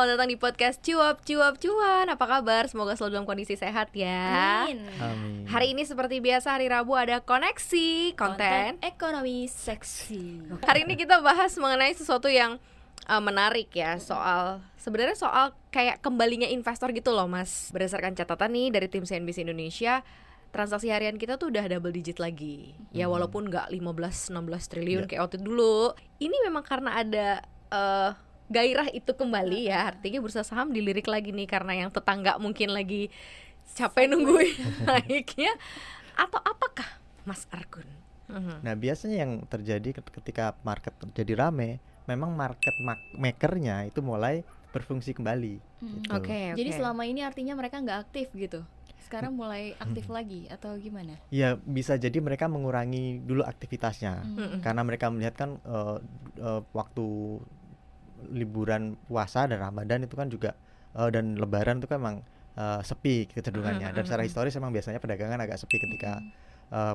selamat datang di podcast Cuap Cuap Cuan. Apa kabar? Semoga selalu dalam kondisi sehat ya. Amin. Hari ini seperti biasa hari Rabu ada koneksi konten. ekonomi seksi. Hari ini kita bahas mengenai sesuatu yang menarik ya, sebenarnya soal kayak kembalinya investor gitu loh Mas. Berdasarkan catatan nih dari tim CNBC Indonesia, transaksi harian kita tuh udah double digit lagi. Ya walaupun nggak 15-16 triliun kayak waktu dulu. Ini memang karena ada gairah itu kembali ya. Artinya bursa saham dilirik lagi nih karena yang tetangga mungkin lagi capek nungguin naiknya. Atau apakah Mas Argun? Nah biasanya yang terjadi ketika market jadi rame, memang market makernya itu mulai berfungsi kembali gitu. Oke. Jadi selama ini artinya mereka nggak aktif gitu. Sekarang mulai aktif lagi atau gimana? Ya bisa jadi mereka mengurangi dulu aktivitasnya karena mereka melihat kan waktu liburan puasa dan Ramadan itu kan juga dan Lebaran itu kan memang sepi kecenderungannya. Dan secara historis memang biasanya perdagangan agak sepi ketika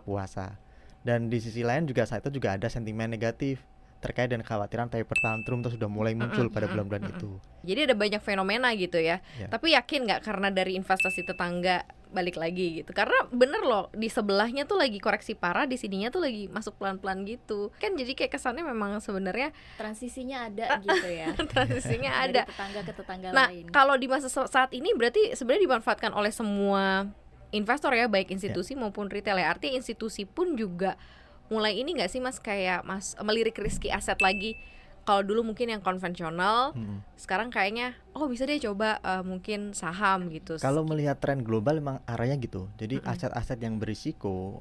puasa. Dan di sisi lain juga saat itu juga ada sentimen negatif terkait dengan kekhawatiran taper tantrum itu sudah mulai muncul pada bulan-bulan itu. Jadi ada banyak fenomena gitu ya. Tapi yakin nggak karena dari investasi tetangga balik lagi gitu? Karena bener loh, di sebelahnya tuh lagi koreksi parah, di sininya tuh lagi masuk pelan-pelan gitu. Kan jadi kayak kesannya memang sebenarnya transisinya ada gitu ya. transisinya ada. Dari tetangga ke tetangga Nah, lain. kalau di masa saat ini berarti sebenarnya dimanfaatkan oleh semua investor ya, baik institusi maupun retail ya. Artinya institusi pun juga mulai ini nggak sih Mas, kayak melirik riski aset lagi. Kalau dulu mungkin yang konvensional, sekarang kayaknya bisa deh coba mungkin saham gitu. Kalau melihat tren global memang arahnya gitu. Jadi aset-aset yang berisiko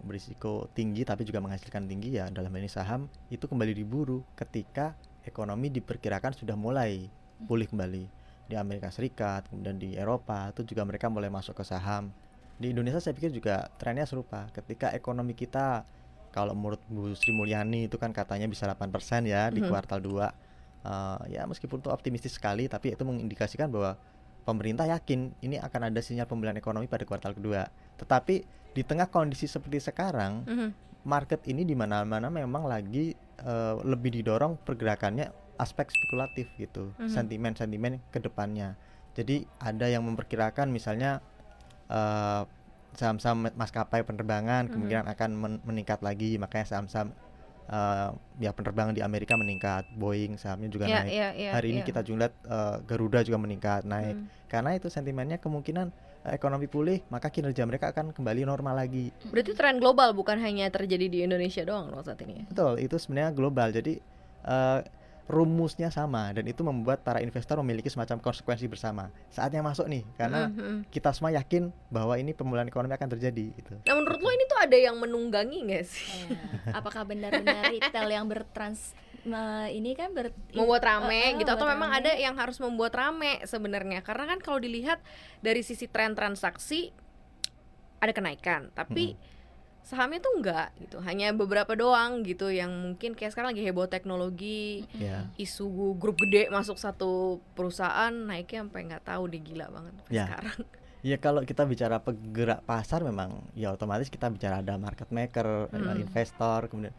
tinggi tapi juga menghasilkan tinggi ya, dalam ini saham itu kembali diburu ketika ekonomi diperkirakan sudah mulai pulih kembali. Di Amerika Serikat, kemudian di Eropa itu juga mereka mulai masuk ke saham. Di Indonesia saya pikir juga trennya serupa. Ketika ekonomi kita, kalau menurut Bu Sri Mulyani itu kan katanya bisa 8% ya di kuartal 2. Ya meskipun itu optimistis sekali, tapi itu mengindikasikan bahwa pemerintah yakin ini akan ada sinyal pemulihan ekonomi pada kuartal kedua. Tetapi di tengah kondisi seperti sekarang, market ini di mana-mana memang lagi lebih didorong pergerakannya aspek spekulatif gitu, sentimen-sentimen ke depannya. Jadi ada yang memperkirakan misalnya saham-saham maskapai penerbangan kemungkinan akan meningkat lagi, makanya saham-saham ya penerbangan di Amerika meningkat, Boeing sahamnya juga naik. Hari ini kita juga lihat Garuda juga meningkat, naik. Karena itu sentimennya kemungkinan ekonomi pulih, maka kinerja mereka akan kembali normal lagi. Berarti tren global bukan hanya terjadi di Indonesia doang loh saat ini ya? Betul, itu sebenarnya global. Jadi rumusnya sama dan itu membuat para investor memiliki semacam konsekuensi bersama. Saatnya masuk nih karena kita semua yakin bahwa ini pemulihan ekonomi akan terjadi gitu. Nah menurut lo ini tuh ada yang menunggangi nggak sih? Apakah benar-benar retail yang membuat rame gitu, atau memang rame? ada yang harus membuat rame sebenarnya? Karena kan kalau dilihat dari sisi tren transaksi ada kenaikan, tapi sahamnya tuh enggak gitu, hanya beberapa doang gitu yang mungkin kayak sekarang lagi heboh teknologi, isu grup gede masuk satu perusahaan naiknya sampai nggak tahu deh, gila banget sekarang. Ya kalau kita bicara penggerak pasar memang ya otomatis kita bicara ada market maker, ada investor, kemudian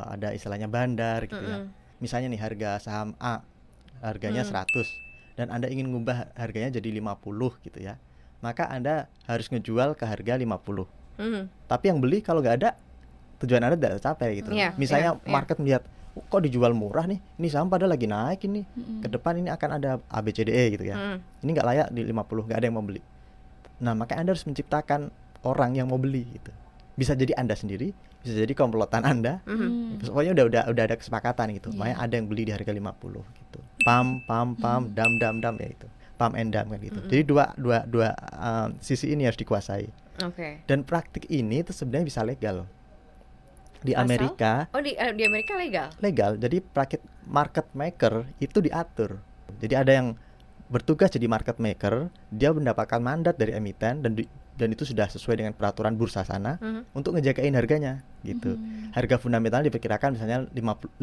ada istilahnya bandar gitu ya. Misalnya nih harga saham A harganya 100 dan Anda ingin ngubah harganya jadi 50 gitu ya. Maka Anda harus ngejual ke harga 50. Tapi yang beli kalau nggak ada, tujuan Anda tidak tercapai gitu. Misalnya market melihat kok dijual murah nih, ini saham padahal lagi naik ini, ke depan ini akan ada ABCDE gitu ya. Ini nggak layak di 50, nggak ada yang mau beli. Nah makanya Anda harus menciptakan orang yang mau beli gitu. Bisa jadi Anda sendiri, bisa jadi komplotan Anda. Pokoknya udah ada kesepakatan gitu. Makanya ada yang beli di harga 50 gitu. Pam, dam ya itu. Pump and dump kan gitu. Jadi dua sisi ini harus dikuasai. Dan praktik ini itu sebenarnya bisa legal loh. Di Amerika. Di Amerika legal. Legal. Jadi praktik market maker itu diatur. Jadi ada yang bertugas jadi market maker, dia mendapatkan mandat dari emiten dan itu sudah sesuai dengan peraturan bursa sana untuk ngejagain harganya gitu. Harga fundamental diperkirakan misalnya $5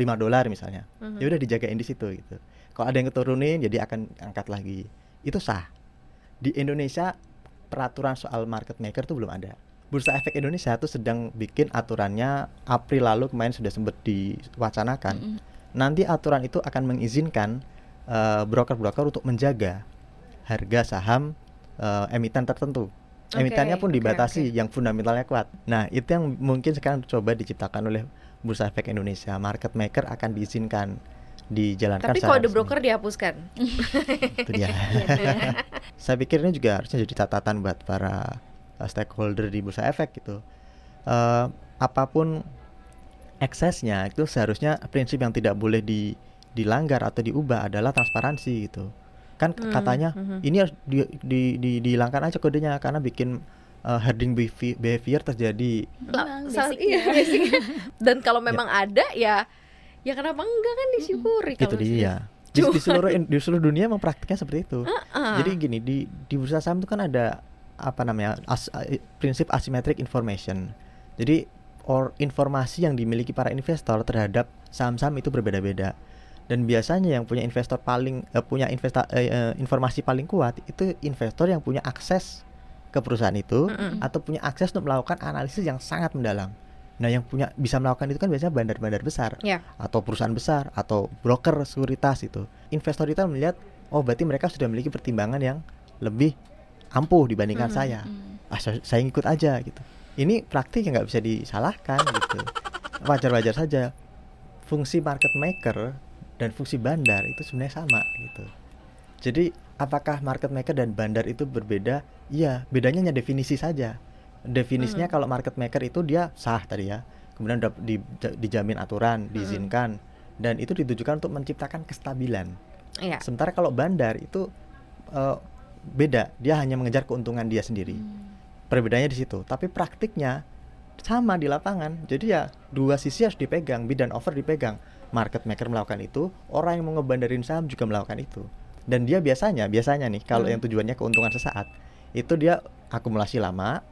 misalnya. Ya udah dijagain di situ gitu. Kalau ada yang keturunin jadi akan angkat lagi. Itu sah. Di Indonesia peraturan soal market maker tuh belum ada. Bursa Efek Indonesia tuh sedang bikin aturannya, April lalu kemarin sudah sempat diwacanakan. Nanti aturan itu akan mengizinkan broker-broker untuk menjaga harga saham emiten tertentu. Emitennya pun dibatasi yang fundamentalnya kuat. Nah, itu yang mungkin sekarang coba diciptakan oleh Bursa Efek Indonesia. Market maker akan diizinkan dijalankan. Tapi kode broker dihapuskan. Itu dia. Saya pikir ini juga harusnya jadi catatan buat para stakeholder di Bursa Efek gitu. Apapun eksesnya itu seharusnya prinsip yang tidak boleh dilanggar atau diubah adalah transparansi gitu. Kan katanya ini harus dihilangkan aja kodenya karena bikin herding behavior terjadi. Basicnya. Dan kalau memang ada ya kenapa enggak kan disyukuri. Itu dia. Di seluruh dunia mempraktikkan seperti itu. Jadi gini, di bursa saham itu kan ada apa namanya prinsip asymmetric information. Jadi informasi yang dimiliki para investor terhadap saham-saham itu berbeda-beda. Dan biasanya yang punya investor paling informasi paling kuat itu investor yang punya akses ke perusahaan itu atau punya akses untuk melakukan analisis yang sangat mendalam. Nah, yang bisa melakukan itu kan biasanya bandar-bandar besar atau perusahaan besar atau broker sekuritas itu. Investor itu melihat, oh berarti mereka sudah memiliki pertimbangan yang lebih ampuh dibandingkan saya. Saya ngikut aja gitu. Ini praktik yang nggak bisa disalahkan gitu. Wajar-wajar saja. Fungsi market maker dan fungsi bandar itu sebenarnya sama gitu. Jadi apakah market maker dan bandar itu berbeda? Iya, bedanya hanya definisi saja. Definisinya kalau market maker itu dia sah tadi ya, kemudian dijamin aturan, diizinkan, dan itu ditujukan untuk menciptakan kestabilan. Sementara kalau bandar itu beda, dia hanya mengejar keuntungan dia sendiri. Perbedaannya di situ. Tapi praktiknya sama di lapangan. Jadi ya dua sisi harus dipegang, bid dan offer dipegang. Market maker melakukan itu, orang yang mau ngebandarin saham juga melakukan itu. Dan dia biasanya nih kalau yang tujuannya keuntungan sesaat, itu dia akumulasi lama,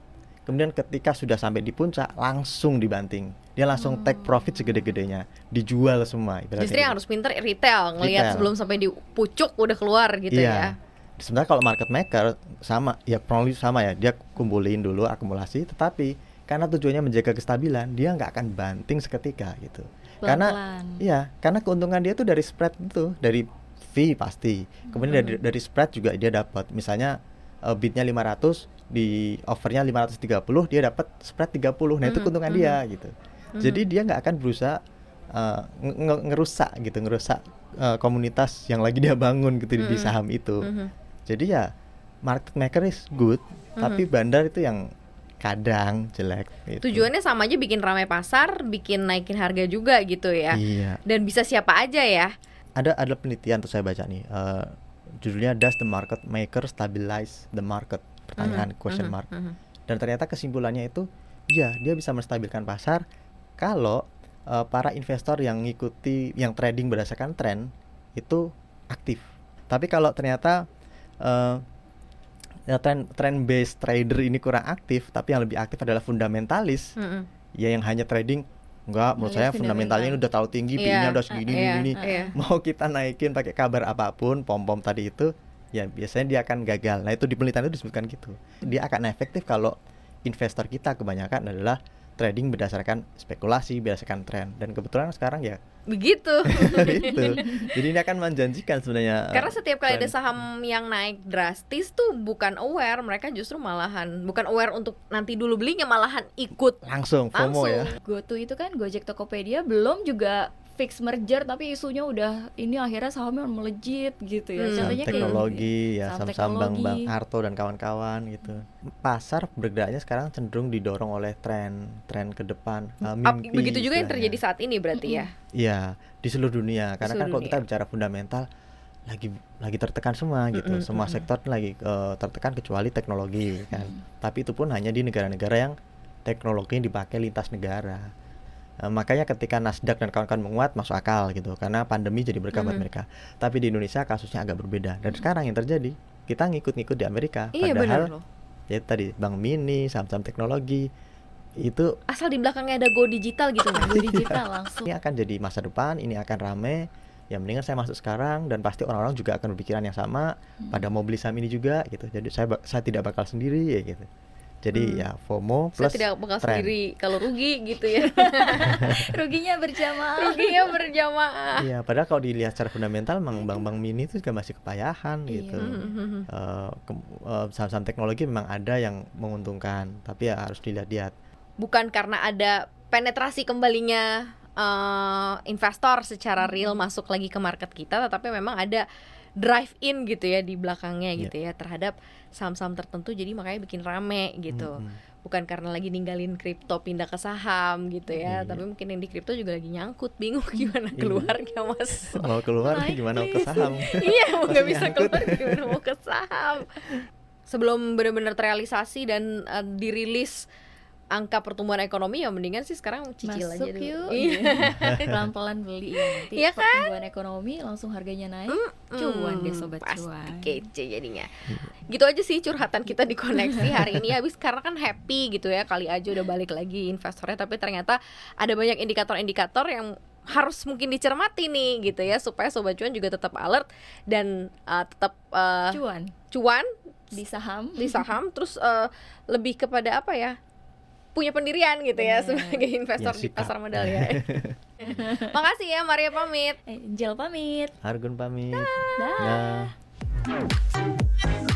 kemudian ketika sudah sampai di puncak langsung dibanting. Dia langsung take profit segede-gedenya, dijual semua. Justru yang harus pinter retail, ngelihat sebelum sampai di pucuk udah keluar gitu ya. Sebenarnya kalau market maker sama ya, dia kumpulin dulu akumulasi, tetapi karena tujuannya menjaga kestabilan, dia nggak akan banting seketika gitu. Karena keuntungan dia tuh dari spread itu, dari fee pasti. Kemudian dari spread juga dia dapat. Misalnya bidnya 500, di offernya 530, dia dapat spread 30. Nah, itu keuntungan dia gitu. Jadi dia nggak akan berusaha ngerusak komunitas yang lagi dia bangun gitu di saham itu. Jadi ya market maker is good, tapi bandar itu yang kadang jelek gitu. Tujuannya sama aja, bikin ramai pasar, bikin naikin harga juga gitu ya. Dan bisa siapa aja ya. Ada penelitian tuh saya baca nih, judulnya Does the Market Maker Stabilize the Market? Pertanyaan question mark. Dan ternyata kesimpulannya itu ya, dia bisa menstabilkan pasar kalau para investor yang trading berdasarkan tren itu aktif. Tapi kalau ternyata trend based trader ini kurang aktif, tapi yang lebih aktif adalah fundamentalis, ya yang hanya trading, enggak, menurut saya fundamentalnya ini udah terlalu tinggi, PI-nya udah segini, mau kita naikin pakai kabar apapun, pom-pom tadi itu, ya biasanya dia akan gagal. Nah, itu di penelitian itu disebutkan gitu. Dia akan efektif kalau investor kita kebanyakan adalah trading berdasarkan spekulasi, berdasarkan tren. Dan kebetulan sekarang ya begitu. gitu. Jadi ini akan menjanjikan sebenarnya. Karena setiap kali ada saham yang naik drastis tuh bukan aware, mereka justru malahan bukan aware untuk nanti dulu belinya, malahan ikut langsung FOMO ya. GoTo itu kan Gojek Tokopedia belum juga fix merger, tapi isunya udah ini akhirnya sahamnya melejit gitu ya. Contohnya teknologi ya, saham Bang Arto dan kawan-kawan gitu. Pasar bergeraknya sekarang cenderung didorong oleh tren ke depan, mimpi. Begitu juga yang terjadi saat ini berarti ya. Iya, di seluruh dunia. Karena kan kalau kita bicara fundamental lagi tertekan semua gitu. Semua sektor lagi tertekan kecuali teknologi kan. Tapi itu pun hanya di negara-negara yang teknologi yang dipakai lintas negara. Makanya ketika Nasdaq dan kawan-kawan menguat masuk akal gitu, karena pandemi jadi berkah buat mereka. Tapi di Indonesia kasusnya agak berbeda. Dan sekarang yang terjadi, kita ngikut-ngikut di Amerika. Padahal ya tadi Bank Mini, saham-saham teknologi itu asal di belakangnya ada Go Digital gitu kan. Go Digital langsung. Ini akan jadi masa depan, ini akan rame. Ya mendingan saya masuk sekarang, dan pasti orang-orang juga akan berpikiran yang sama, pada mau beli saham ini juga gitu. Jadi saya tidak bakal sendiri ya gitu. Jadi ya FOMO Saya plus tidak bakal tren. sendiri kalau rugi gitu ya. Ruginya berjamaah. Ruginya berjamaah. Iya, padahal kalau dilihat secara fundamental memang bank-bank mini itu juga masih kepayahan gitu. Saham-saham teknologi memang ada yang menguntungkan, tapi ya harus dilihat-lihat. Bukan karena ada penetrasi kembalinya investor secara real masuk lagi ke market kita, tetapi memang ada drive in gitu ya di belakangnya gitu ya terhadap saham-saham tertentu, jadi makanya bikin rame gitu. Bukan karena lagi ninggalin kripto pindah ke saham gitu ya, tapi mungkin yang di kripto juga lagi nyangkut, bingung gimana keluarnya Mas. Mau keluar Naik, gimana mau ke saham? Iya, nggak Masih bisa nyangkut. keluar gimana mau ke saham. Sebelum benar-benar terrealisasi dan dirilis angka pertumbuhan ekonomi, ya mendingan sih sekarang cicil Masuk aja dulu. yuk. Iya. Pelan-pelan beli ya, nanti Iya kan? pertumbuhan ekonomi langsung harganya naik. Cuan deh sobat pasti cuan. kece jadinya. Gitu aja sih curhatan kita di Koneksi hari ini. Habis karena kan happy gitu ya, kali aja udah balik lagi investornya, tapi ternyata ada banyak indikator-indikator yang harus mungkin dicermati nih gitu ya, supaya sobat cuan juga tetap alert dan tetap cuan Di saham. di saham, terus lebih kepada apa ya, punya pendirian gitu ya sebagai investor di sikap. pasar modal ya. Makasih ya, Maria pamit. Angel pamit. Argun pamit. Dah. Dah.